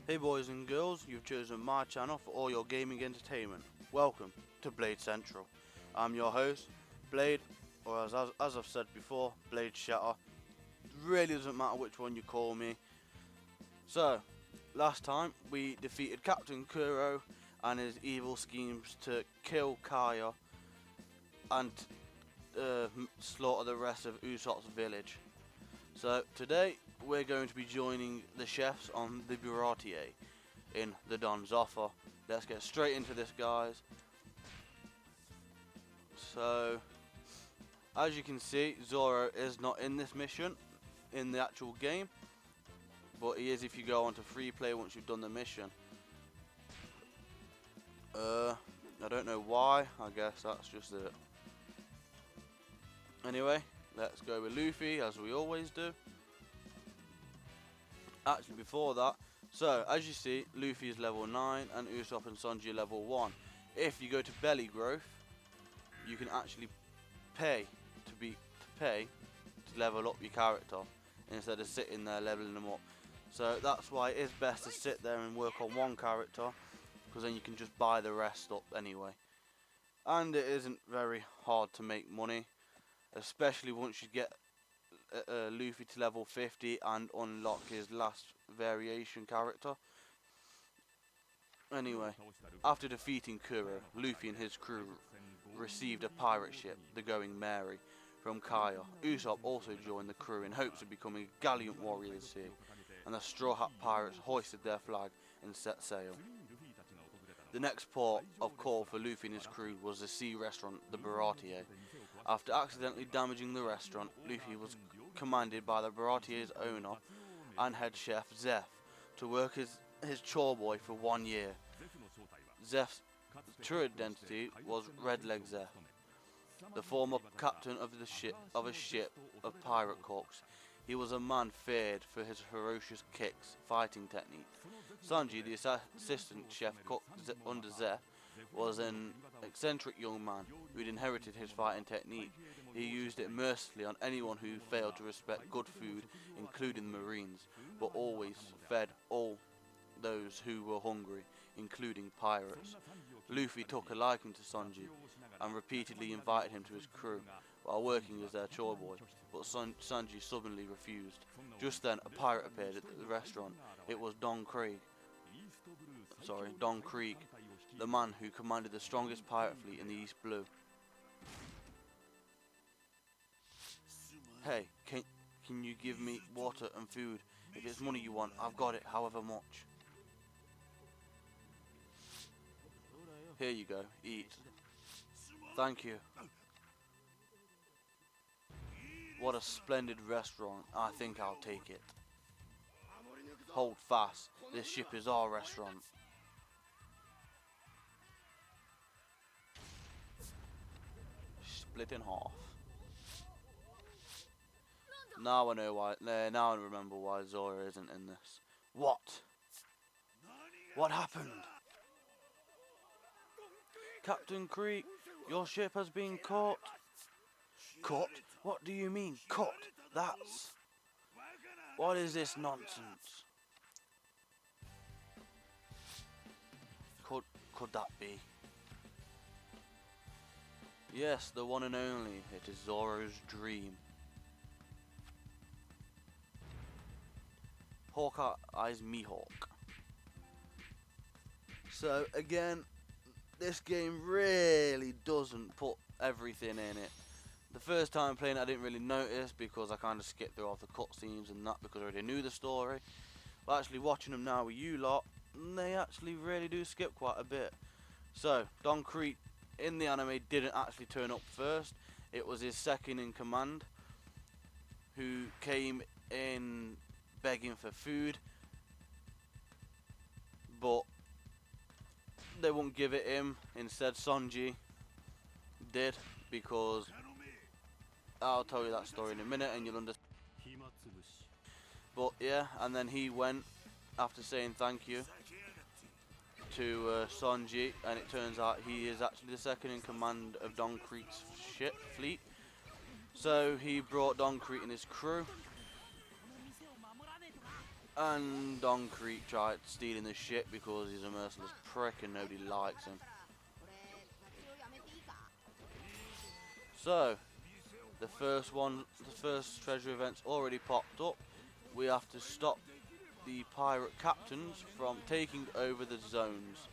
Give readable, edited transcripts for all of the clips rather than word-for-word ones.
Hey boys and girls, you've chosen my channel for all your gaming entertainment. Welcome to Blade Central. I'm your host, Blade, or as I've said before, Blade Shatter. Really doesn't matter which one you call me. So, last time we defeated Captain Kuro and his evil schemes to kill Kaya and slaughter the rest of Usopp's village. So today we're going to be joining the chefs on the baratie in the Don's offer. Let's get straight into this, guys. So as you can see, Zoro is not in this mission in the actual game, but he is if you go on to free play once you've done the mission. I don't know why, I guess that's just it. Anyway, let's go with Luffy as we always do. Actually before that, so as you see, Luffy is level 9 and Usopp and Sanji level 1. If you go to belly growth, you can actually pay to level up your character instead of sitting there leveling them up. So that's why it is best to sit there and work on one character, because then you can just buy the rest up anyway. And it isn't very hard to make money, especially once you get Luffy to level 50 and unlock his last variation character. Anyway, after defeating Kuro, Luffy and his crew received a pirate ship, the Going Mary, from Kaya. Usopp also joined the crew in hopes of becoming a gallant warrior this sea, and the Straw Hat Pirates hoisted their flag and set sail. The next port of call for Luffy and his crew was the sea restaurant, the Baratie. After accidentally damaging the restaurant, Luffy was commanded by the Baratie's owner and head chef, Zeph, to work as his chore boy for 1 year. Zeph's true identity was Red Leg Zeph, the former captain of a ship of pirate cooks. He was a man feared for his ferocious kicks, fighting technique. Sanji, the assistant chef cook under Zeph, was an eccentric young man who had inherited his fighting technique. He used it mercilessly on anyone who failed to respect good food, including the Marines, but always fed all those who were hungry, including pirates. Luffy took a liking to Sanji and repeatedly invited him to his crew while working as their chore boy, but Sanji stubbornly refused. Just then a pirate appeared at the restaurant. It was Don Krieg, the man who commanded the strongest pirate fleet in the East Blue. Hey, can you give me water and food? If it's money you want, I've got it, however much. Here you go, eat. Thank you. What a splendid restaurant, I think I'll take it. Hold fast, this ship is our restaurant. Split in half. Now I know why, now I remember why Zoro isn't in this. What? What happened? Captain Krieg, your ship has been caught. Caught? What do you mean, caught? That's... What is this nonsense? Could that be? Yes, the one and only. It is Zoro's dream. Hawkeye's Mihawk. So again, this game really doesn't put everything in it. The first time playing it, I didn't really notice because I kind of skipped through all the cutscenes and that because I already knew the story. But actually watching them now with you lot, they actually really do skip quite a bit. So, Don Krieg in the anime didn't actually turn up first. It was his second in command who came in begging for food, but they wouldn't give it him. Instead Sanji did, because I'll tell you that story in a minute and you'll understand. But yeah, and then he went after saying thank you to Sanji, and it turns out he is actually the second in command of Don Krieg's ship fleet. So he brought Don Krieg and his crew, And Don Creek tried stealing the ship because he's a merciless prick and nobody likes him. So, the first treasure event's already popped up. We have to stop the pirate captains from taking over the zones.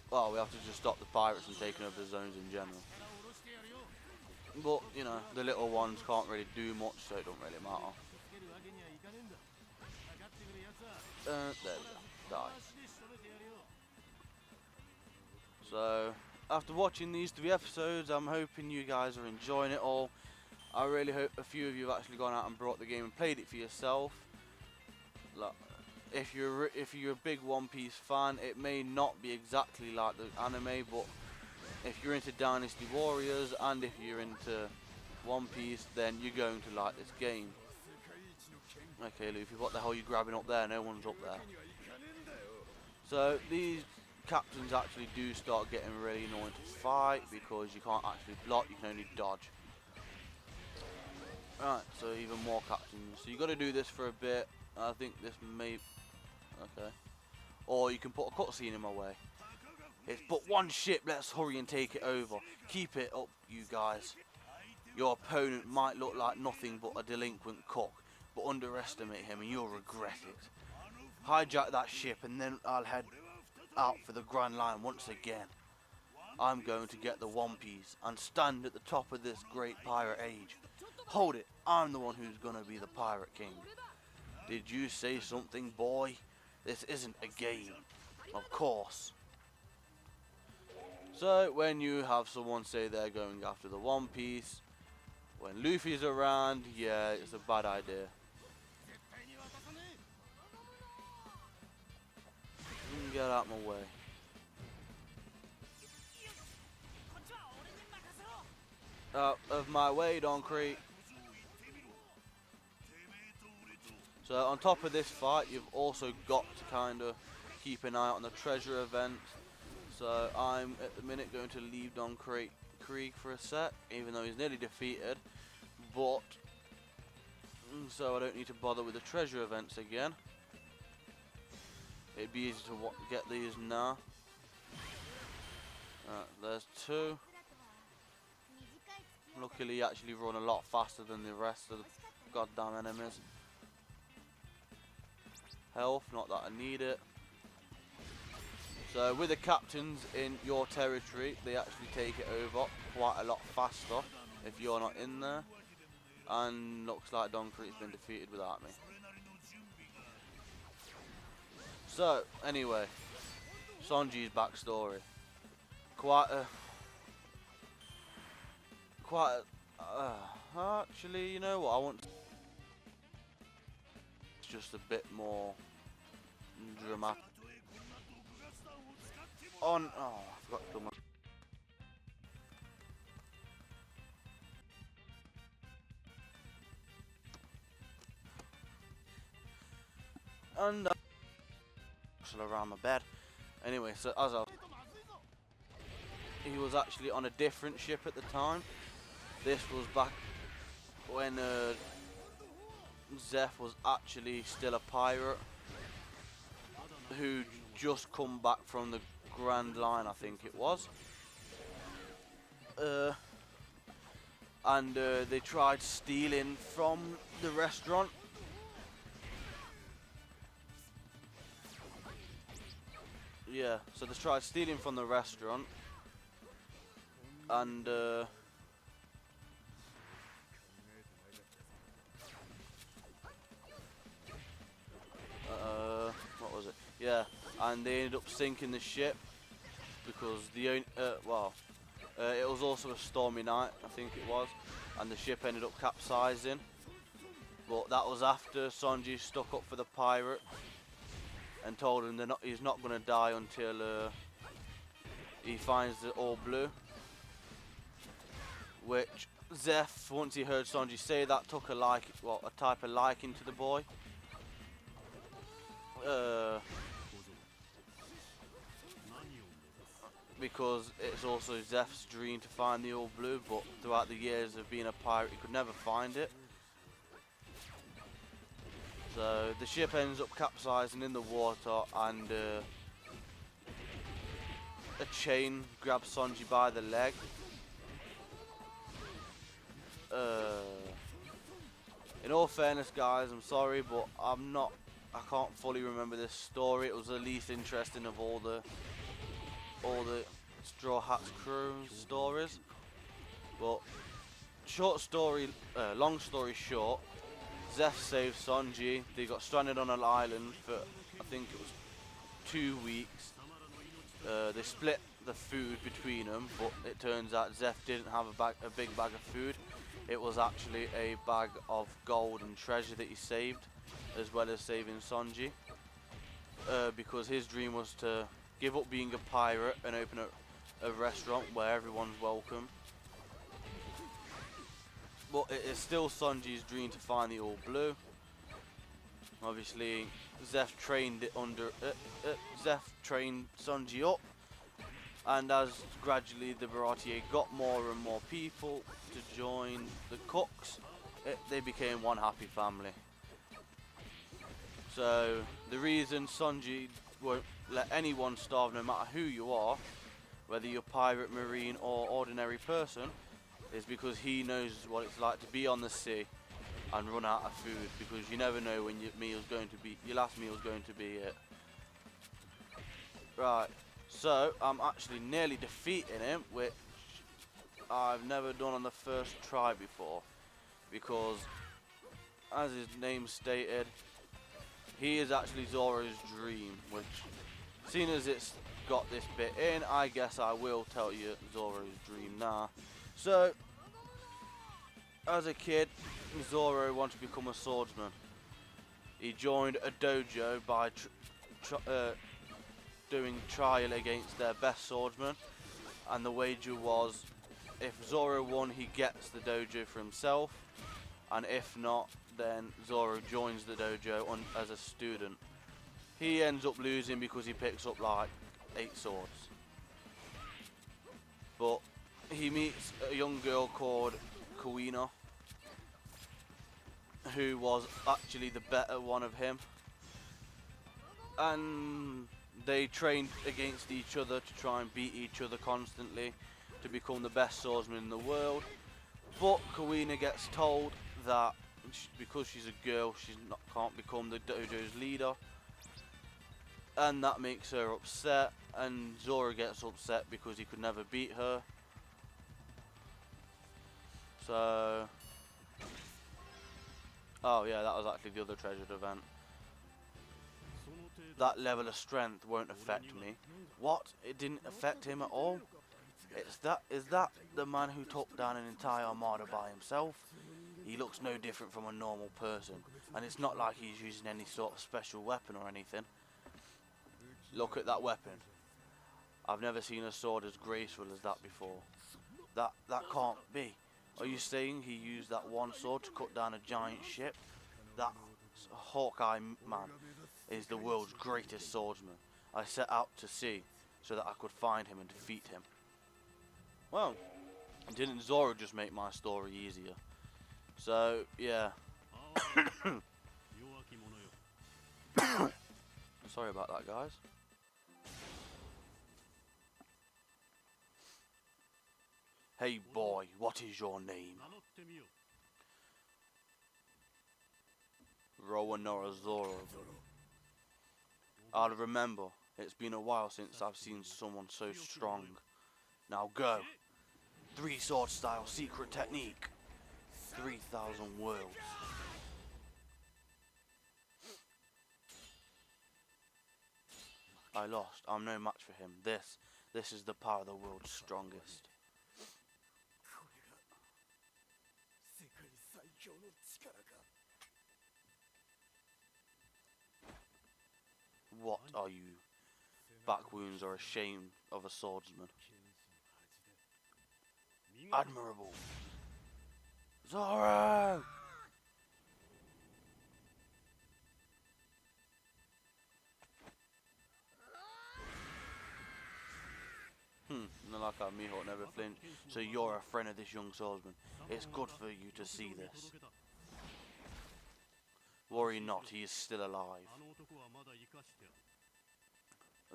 Well, we have to just stop the pirates from taking over the zones in general. But, you know, the little ones can't really do much, so it don't really matter. There we go. Die. So, after watching these 3 episodes, I'm hoping you guys are enjoying it all. I really hope a few of you have actually gone out and brought the game and played it for yourself. Like, if you're a big One Piece fan, it may not be exactly like the anime, but if you're into Dynasty Warriors and if you're into One Piece, then you're going to like this game. Okay, Luffy, what the hell are you grabbing up there? No one's up there. So these captains actually do start getting really annoying to fight because you can't actually block, you can only dodge. Right, so even more captains. So you got to do this for a bit. I think this may... Okay. Or you can put a cutscene in my way. It's but one ship, let's hurry and take it over. Keep it up, you guys. Your opponent might look like nothing but a delinquent cook, but underestimate him and you'll regret it. Hijack that ship and then I'll head out for the Grand Line once again. I'm going to get the One Piece and stand at the top of this great pirate age. Hold it, I'm the one who's gonna be the pirate king. Did you say something, boy? This isn't a game. Of course. So, when you have someone say they're going after the One Piece, when Luffy's around, yeah, it's a bad idea. Get out my way. Out of my way, Don Creek. So on top of this fight, you've also got to kind of keep an eye on the treasure event. So I'm at the minute going to leave Don Creek for a sec, even though he's nearly defeated. But so I don't need to bother with the treasure events again. It'd be easy to get these now. There's 2. Luckily, you actually run a lot faster than the rest of the goddamn enemies. Health, not that I need it. So with the captains in your territory, they actually take it over quite a lot faster if you're not in there. And looks like Don Creek's been defeated without me. So, anyway, Sanji's backstory. Actually, you know what, it's just a bit more dramatic. I forgot to do my... And around my bed. Anyway, so he was actually on a different ship at the time. This was back when Zeph was actually still a pirate who just come back from the Grand Line, I think it was. And they tried stealing from the restaurant. Yeah, so they tried stealing from the restaurant, and what was it? Yeah, and they ended up sinking the ship because it was also a stormy night, I think it was, and the ship ended up capsizing. But that was after Sanji stuck up for the pirate and told him he's not going to die until he finds the All Blue. Which Zeph, once he heard Sanji say that, took a type of liking to the boy. Because it's also Zeph's dream to find the All Blue, but throughout the years of being a pirate, he could never find it. So the ship ends up capsizing in the water, and a chain grabs Sanji by the leg. In all fairness, guys, I'm sorry, but I can't fully remember this story. It was the least interesting of all the Straw Hats crew stories. But long story short, Zeph saved Sanji. They got stranded on an island for, I think it was 2 weeks. They split the food between them, but it turns out Zeph didn't have a big bag of food. It was actually a bag of gold and treasure that he saved, as well as saving Sanji. Because his dream was to give up being a pirate and open a restaurant where everyone's welcome. But it is still Sanji's dream to find the All Blue. Obviously, Zeph trained Sanji up, and as gradually the baratie got more and more people to join the cooks, they became one happy family. So the reason Sanji won't let anyone starve, no matter who you are, whether you're pirate, marine or ordinary person, is because he knows what it's like to be on the sea and run out of food, because you never know when your last meal is going to be it. Right, so I'm actually nearly defeating him, which I've never done on the first try before, because as his name stated, he is actually Zoro's dream, which, seeing as it's got this bit in, I guess I will tell you Zoro's dream now. So, as a kid, Zoro wanted to become a swordsman. He joined a dojo by doing trial against their best swordsman, and the wager was, if Zoro won, he gets the dojo for himself, and if not, then Zoro joins the dojo as a student. He ends up losing because he picks up like 8 swords. But he meets a young girl called Kuina, who was actually the better one of him, and they trained against each other to try and beat each other constantly to become the best swordsman in the world. But Kuina gets told that because she's a girl, she can't become the dojo's leader, and that makes her upset, and Zoro gets upset because he could never beat her. So, oh yeah, that was actually the other treasured event. That level of strength won't affect me. What? It didn't affect him at all? Is that the man who took down an entire armada by himself? He looks no different from a normal person, and it's not like he's using any sort of special weapon or anything. Look at that weapon. I've never seen a sword as graceful as that before. That can't be. Are you saying he used that one sword to cut down a giant ship? That Hawkeye man is the world's greatest swordsman. I set out to sea so that I could find him and defeat him. Well, didn't Zoro just make my story easier? So, yeah. Sorry about that, guys. Hey boy, what is your name? Rowanora Zoro. I'll remember. It's been a while since I've seen someone so strong. Now go. 3 sword style secret technique. 3,000 worlds. I lost. I'm no match for him. This is the power of the world's strongest. What are you? Back wounds are a shame of a swordsman. Admirable. Zoro! Not like how Mihawk never flinched. So you're a friend of this young swordsman. It's good for you to see this. Worry not, he is still alive.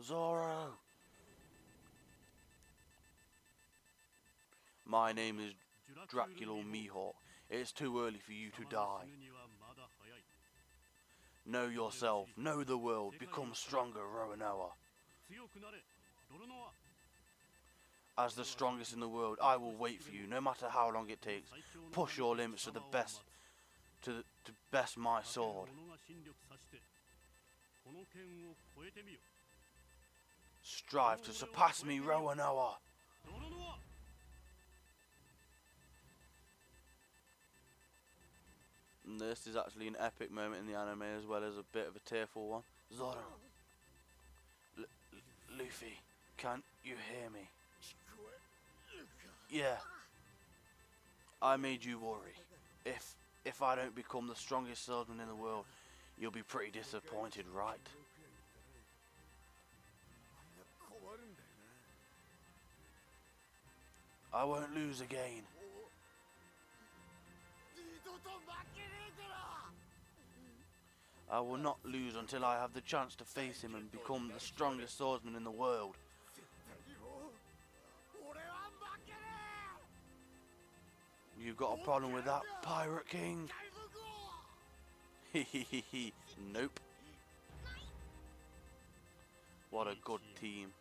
Zoro! My name is Dracula Mihawk. It is too early for you to die. Know yourself, know the world, become stronger, Roronoa. As the strongest in the world, I will wait for you, no matter how long it takes. Push your limits to the best, to best my sword. Strive to surpass me, Roronoa. And this is actually an epic moment in the anime as well as a bit of a tearful one. Zoro. Luffy, can't you hear me? Yeah. I made you worry. If I don't become the strongest swordsman in the world, you'll be pretty disappointed, right? I won't lose again. I will not lose until I have the chance to face him and become the strongest swordsman in the world. You got a problem with that, Pirate King? Hehehe, nope. What a good team.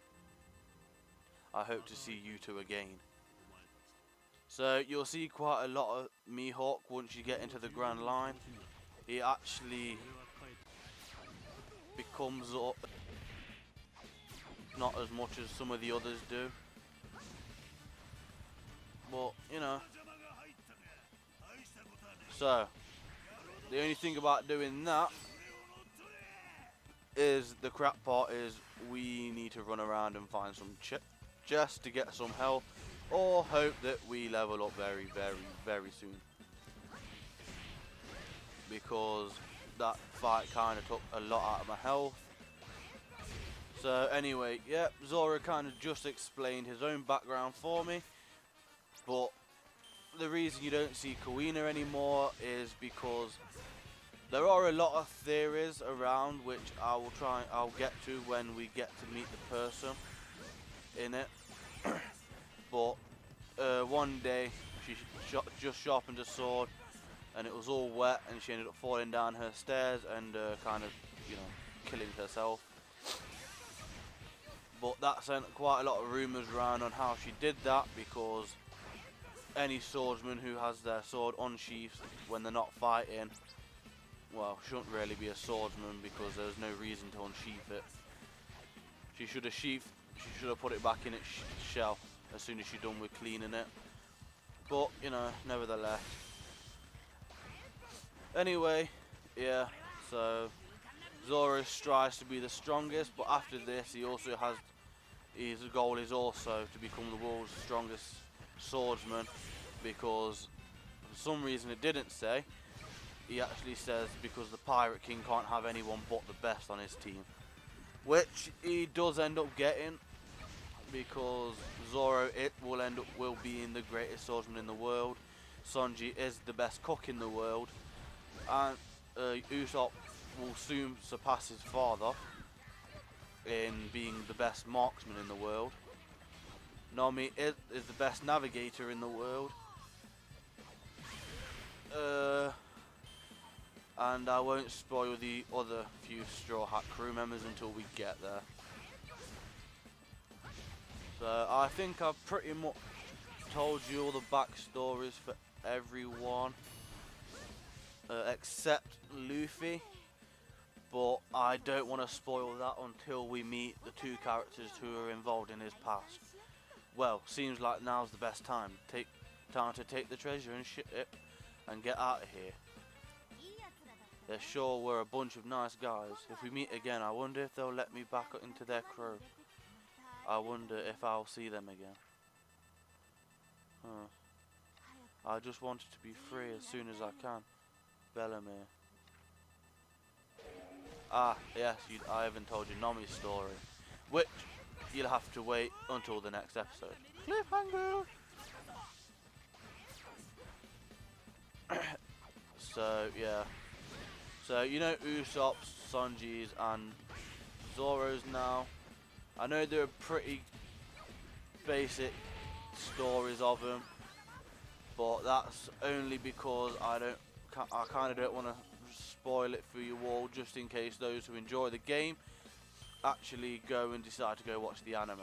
I hope to see you two again. So you'll see quite a lot of Mihawk once you get into the Grand Line. He actually becomes not as much as some of the others do. But, you know. So, the only thing about doing that is the crap part is we need to run around and find some chests to get some health, or hope that we level up very, very, very soon. Because that fight kind of took a lot out of my health. So anyway, yeah, Zoro kind of just explained his own background for me. But the reason you don't see Kuina anymore is because there are a lot of theories around which I'll get to when we get to meet the person in it. But one day she just sharpened a sword and it was all wet and she ended up falling down her stairs and kind of, you know, killing herself. But that sent quite a lot of rumours around on how she did that, because any swordsman who has their sword unsheathed when they're not fighting, well, shouldn't really be a swordsman because there's no reason to unsheath it. She should have put it back in its shell as soon as she's done with cleaning it. But, you know, nevertheless. Anyway, yeah, so Zoro strives to be the strongest, but after this he also has, his goal is also to become the world's strongest swordsman, because for some reason it didn't say, he actually says because the Pirate King can't have anyone but the best on his team, which he does end up getting, because Zoro will being the greatest swordsman in the world. Sanji is the best cook in the world, and Usopp will soon surpass his father in being the best marksman in the world. Nami is the best navigator in the world. And I won't spoil the other few Straw Hat crew members until we get there. So I think I've pretty much told you all the backstories for everyone except Luffy, but I don't want to spoil that until we meet the two characters who are involved in his past. Well, seems like now's the best time. Time to take the treasure and ship and get out of here. They sure were a bunch of nice guys. If we meet again, I wonder if they'll let me back into their crew. I wonder if I'll see them again. I just wanted to be free as soon as I can. Bellamy. Ah, yes, I haven't told you Nami's story, which you'll have to wait until the next episode. Cliffhanger! So, yeah. So you know Usopp's, Sanji's and Zoro's now. I know they're pretty basic stories of them, but that's only because I kind of don't want to spoil it for you all, just in case those who enjoy the game actually go and decide to go watch the anime.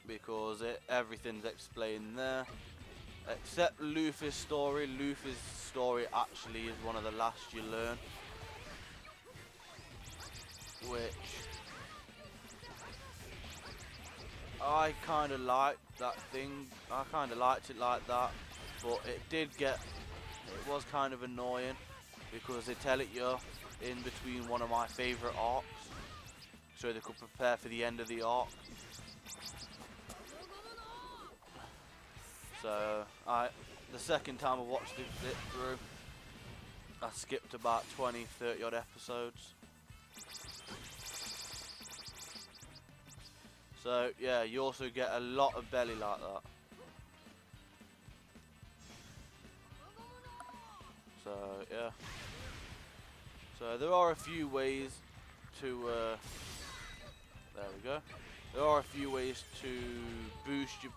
Because everything's explained there, except Luffy's story. Luffy's story actually is one of the last you learn, which I kind of liked that thing. I kind of liked it like that, but it was kind of annoying because they tell it you in between one of my favourite arcs, so they could prepare for the end of the arc. So the second time I watched it through, I skipped about 20-30 odd episodes. So yeah, you also get a lot of belly like that. So yeah. So there are a few ways to there we go. There are a few ways to boost your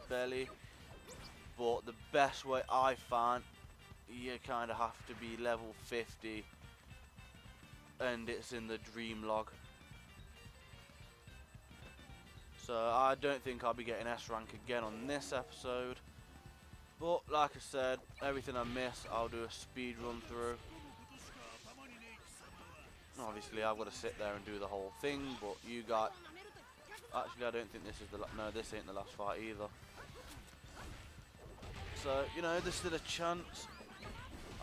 belly, but the best way I find, you kind of have to be level 50, and it's in the dream log. So I don't think I'll be getting S rank again on this episode, but like I said, everything I miss I'll do a speed run through. Obviously I've got to sit there and do the whole thing, but you got, actually I don't think this is no, this ain't the last fight either. So you know, there's still a chance.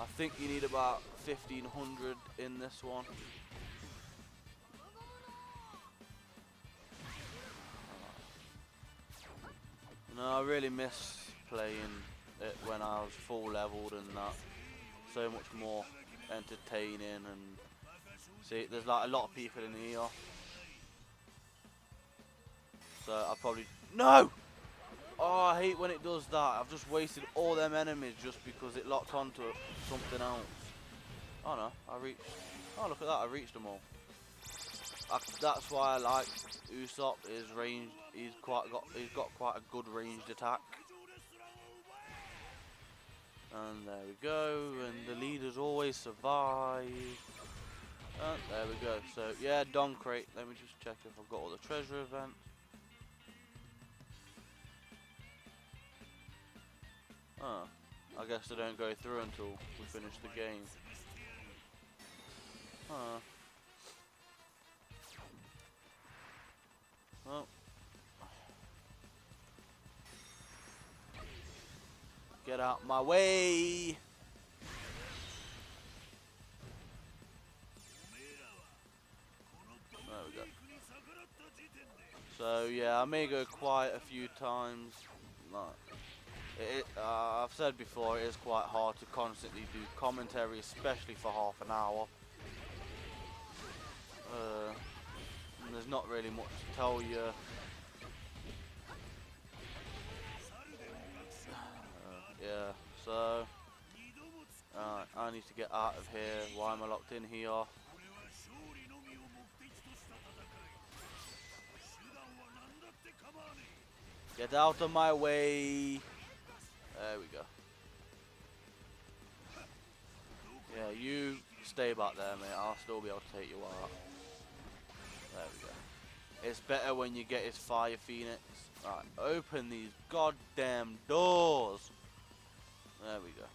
I think you need about 1500 in this one. No, I really miss playing it when I was full leveled and that. So much more entertaining, and see, there's like a lot of people in here. So I probably no. Oh, I hate when it does that. I've just wasted all them enemies just because it locked onto something else. Oh no, I reached. Oh look at that, I reached them all. That's why I like Usopp. His range, he's got quite a good ranged attack. And there we go. And the leaders always survive. And there we go. So yeah, Don Crate. Let me just check if I've got all the treasure events. Oh, I guess they don't go through until we finish the game. Huh. Well. Get out my way! There we go. So yeah, I may go quiet a few times. I've said before, it is quite hard to constantly do commentary, especially for half an hour. And there's not really much to tell you. Yeah, so I need to get out of here. Why am I locked in here? Get out of my way. There we go. Yeah, you stay back there, mate. I'll still be able to take you out. There we go. It's better when you get his Fire Phoenix. Right, open these goddamn doors. There we go.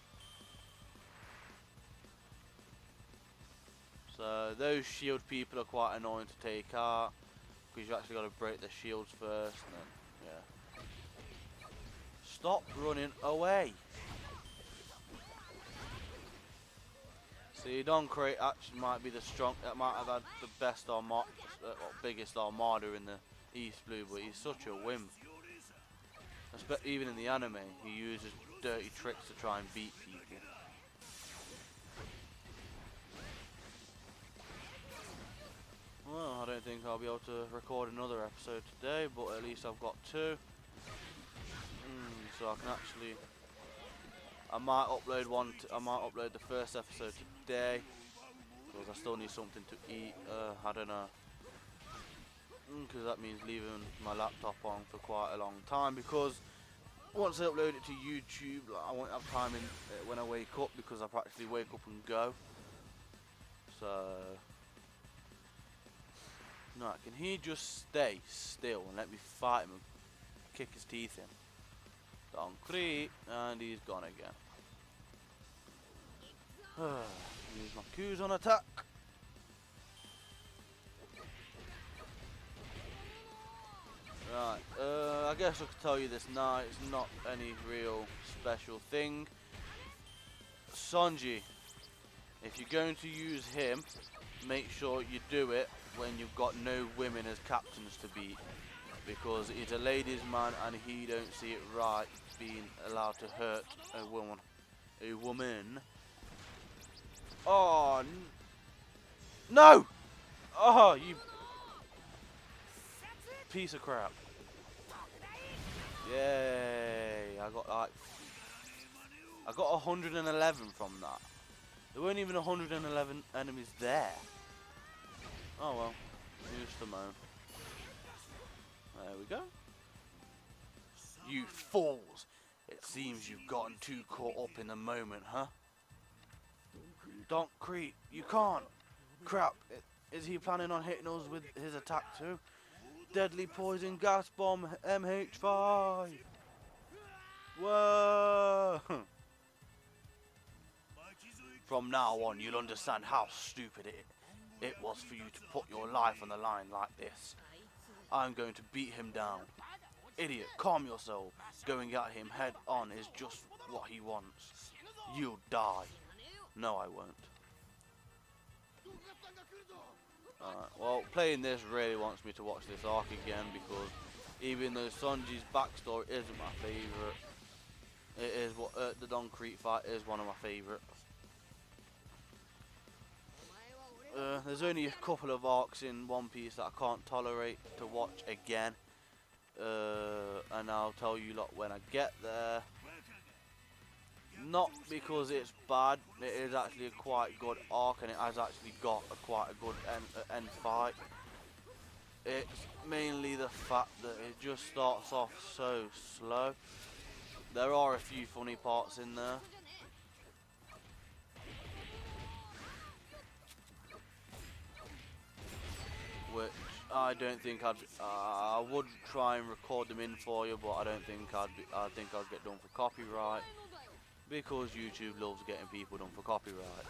So those shield people are quite annoying to take out, because you actually got to break the shields first. And then, yeah. Stop running away. See, Don Crate actually might be that might have had the best armada, biggest armada in the East Blue, but he's such a wimp. Even in the anime, he uses dirty tricks to try and beat people. Well, I don't think I'll be able to record another episode today, but at least I've got two. So I can actually I might upload I might upload the first episode today because I still need something to eat. I don't know, because that means leaving my laptop on for quite a long time, because once I upload it to YouTube, like, I won't have time when I wake up, because I practically wake up and go. So, no, can he just stay still and let me fight him and kick his teeth in? Concrete, and he's gone again. Use my Q's on attack. Right, I guess I could tell you this now, it's not any real special thing. Sanji, if you're going to use him, make sure you do it when you've got no women as captains to beat, because he's a ladies' man and he don't see it right being allowed to hurt a woman. Oh no! Oh, you piece of crap! Yay! I got 111 from that. There weren't even 111 enemies there. Oh well, use the moan. There we go. You fools! It seems you've gotten too caught up in the moment, huh? Don't creep, you can't. Crap, is he planning on hitting us with his attack too? Deadly poison gas bomb MH5. Whoa! From now on, you'll understand how stupid it was for you to put your life on the line like this. I'm going to beat him down. Idiot, calm yourself. Going at him head on is just what he wants. You'll die. No, I won't. Well, playing this really wants me to watch this arc again, because even though Sanji's backstory isn't my favourite, it is what the Concrete fight is one of my favourites. There's only a couple of arcs in One Piece that I can't tolerate to watch again, and I'll tell you lot when I get there. Not because it's bad, it is actually a quite good arc, and it has actually got quite a good end fight. It's mainly the fact that it just starts off so slow. There are a few funny parts in there. Which I don't think I would try and record them in for you, but I don't think I think I'd get done for copyright, because YouTube loves getting people done for copyright.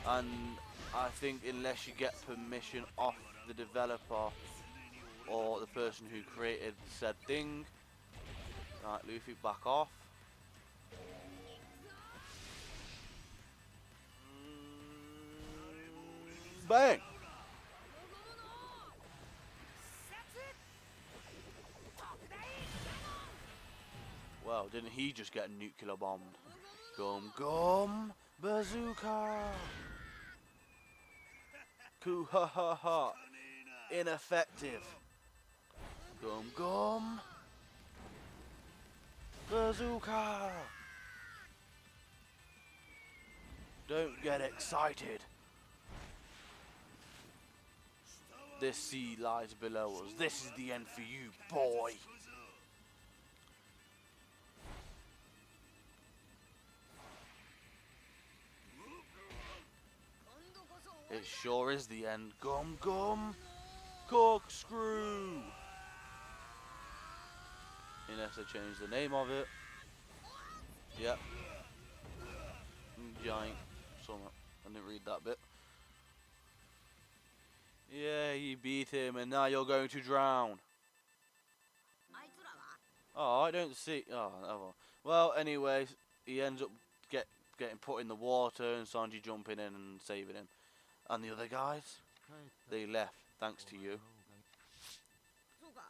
And I think unless you get permission off the developer or the person who created said thing. Right, Luffy, back off. Bang! Well, didn't he just get nuclear bombed? Gum gum bazooka! Coo ha ha ha! Ineffective! Gum gum bazooka! Don't get excited. This sea lies below us. This is the end for you, boy. It sure is the end. Gum gum corkscrew. Unless I change the name of it. Yep. Giant. Something. I didn't read that bit. Yeah, you beat him, and now you're going to drown. Oh, I don't see. Oh, no. Well, anyways, he ends up getting put in the water, and Sanji jumping in and saving him. And the other guys, they left thanks to you.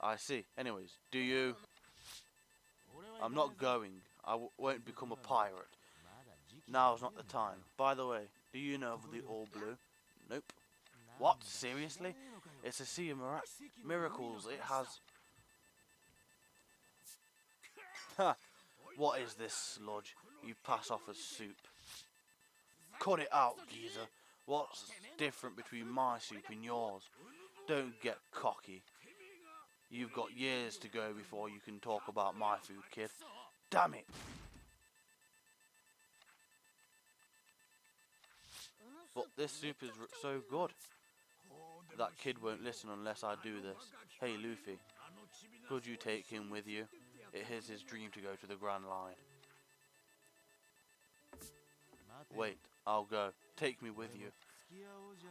I see. Anyways, do you? I'm not going. I won't become a pirate. Now's not the time. By the way, do you know of the All Blue? Nope. What? Seriously? It's a sea of miracles. It has... Ha! What is this sludge you pass off as soup? Cut it out, geezer. What's different between my soup and yours? Don't get cocky. You've got years to go before you can talk about my food, kid. Damn it! But this soup is so good. That kid won't listen unless I do this. Hey Luffy, could you take him with you? It is his dream to go to the Grand Line. Wait, I'll go. Take me with you.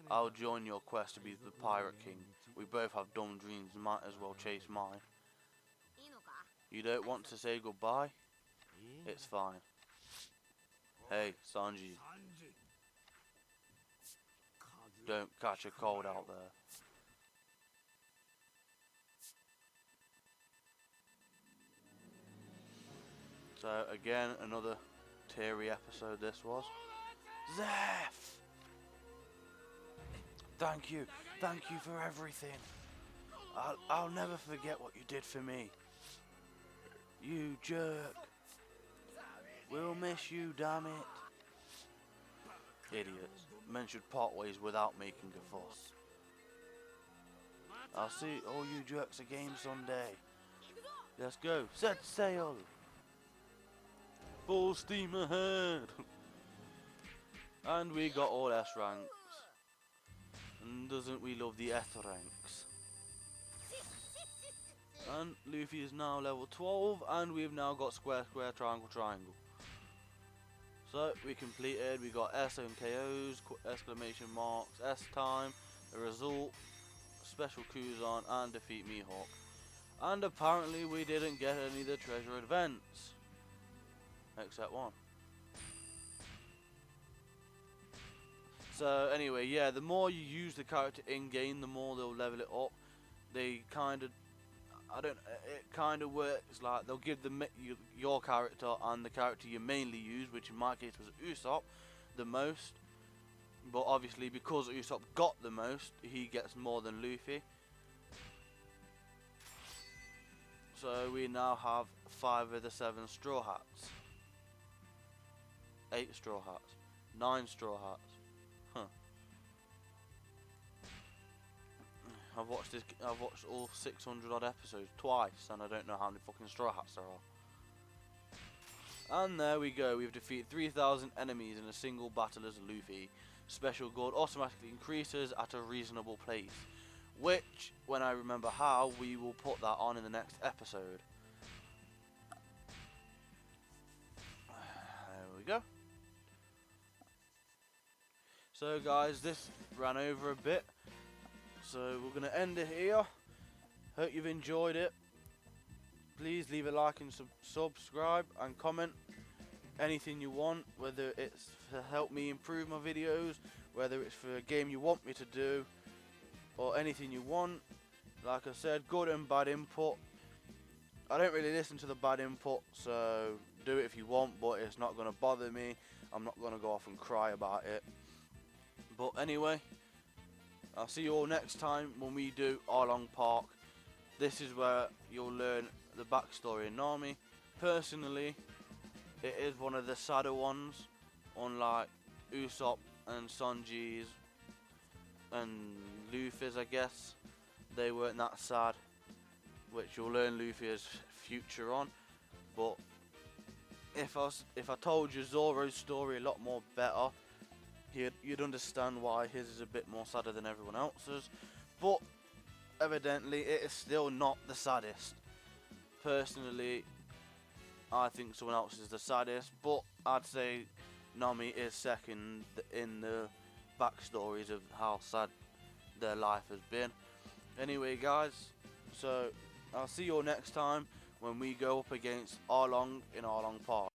I'll join your quest to be the Pirate King. We both have dumb dreams, might as well chase mine. You don't want to say goodbye? It's fine. Hey, Sanji. Don't catch a cold out there. So again, another teary episode this was. Zeph! Thank you for everything. I'll never forget what you did for me. You jerk. We'll miss you, damn it. Idiots. Men should part ways without making a fuss. I'll see all you jerks again someday. Let's go. Set sail. Full steam ahead. And we got all S ranks. And doesn't we love the S ranks? And Luffy is now level 12, and we've now got square, square, triangle, triangle. So we completed, we got S and KOs, exclamation marks, S time, the result, special Kuzan, and defeat Mihawk. And apparently we didn't get any of the treasure events. Except one. So anyway, yeah, the more you use the character in game, the more they'll level it up. They kind of, it kind of works like they'll give your character and the character you mainly use, which in my case was Usopp, the most. But obviously because Usopp got the most, he gets more than Luffy. So we now have 5 of the 7 straw hats. 8 straw hats. 9 straw hats. Huh. I've watched all 600 odd episodes twice, and I don't know how many fucking straw hats there are. And there we go, we've defeated 3,000 enemies in a single battle as Luffy. Special gold automatically increases at a reasonable pace, which, when I remember how, we will put that on in the next episode. There we go. So guys, this ran over a bit, so we're going to end it here. Hope you've enjoyed it. Please leave a like and subscribe and comment anything you want, whether it's to help me improve my videos, whether it's for a game you want me to do, or anything you want. Like I said, good and bad input. I don't really listen to the bad input, so do it if you want, but it's not going to bother me. I'm not going to go off and cry about it. But anyway, I'll see you all next time when we do Arlong Park. This is where you'll learn the backstory of Nami. Personally, it is one of the sadder ones, unlike Usopp and Sanji's and Luffy's, I guess. They weren't that sad, which you'll learn Luffy's future on. But if I told you Zoro's story a lot more better, you'd understand why his is a bit more sadder than everyone else's. But evidently it is still not the saddest. Personally, I think someone else is the saddest, but I'd say Nami is second in the backstories of how sad their life has been. Anyway guys, so I'll see you all next time when we go up against Arlong in Arlong Park.